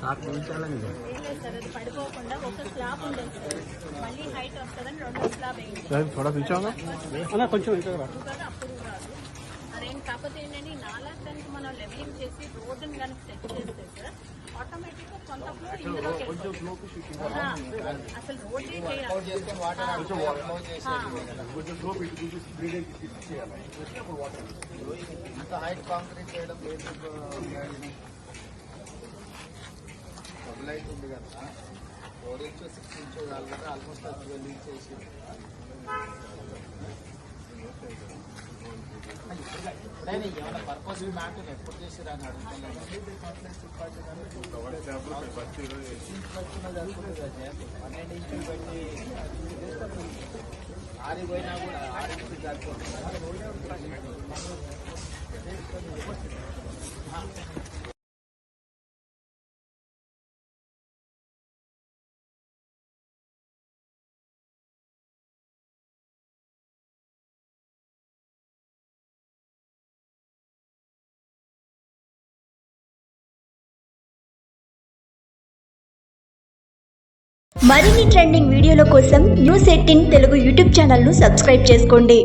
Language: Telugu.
7 నిమిషాలండి. లేదు సార్, అది పడిపోకుండా ఒక స్లాబ్ ఉండేది సార్, మళ్ళీ హైట్ వస్తుందని రెండో స్లాబ్ వేయించారు. थोड़ा पीछे होगा కొంచెం అప్పుడు రాదు అదేంటి, కాకపోతే ఏంటంటే ఈ నాలానికి మనం లెవెలింగ్ చేసి రోడ్డుని కనుక సెట్ చేస్తే సార్ ఆటోమేటిక్ గా కొంత ఫ్లోర్ ఇందులోకి అసలు రోడ్డే హైట్ కాంక్రీట్ చేయడం డబుల్ హైట్ ఉంది కదా, 4 ఇంచు 6 ఇంచు కాదు, ఆల్మోస్ట్ 12 ఇంచ్ వేసి ఏమైనా పర్పస్ మ్యాటర్ ఎప్పుడు చేసిరా అని అడుగుతున్నాను. ఆరిపోయినా కూడా 6 ఇంచులు సరిపోతుంది. మరిన్ని ట్రెండింగ్ వీడియోల కోసం న్యూస్ 18 తెలుగు యూట్యూబ్ ఛానల్ ను సబ్స్క్రైబ్ చేసుకోండి.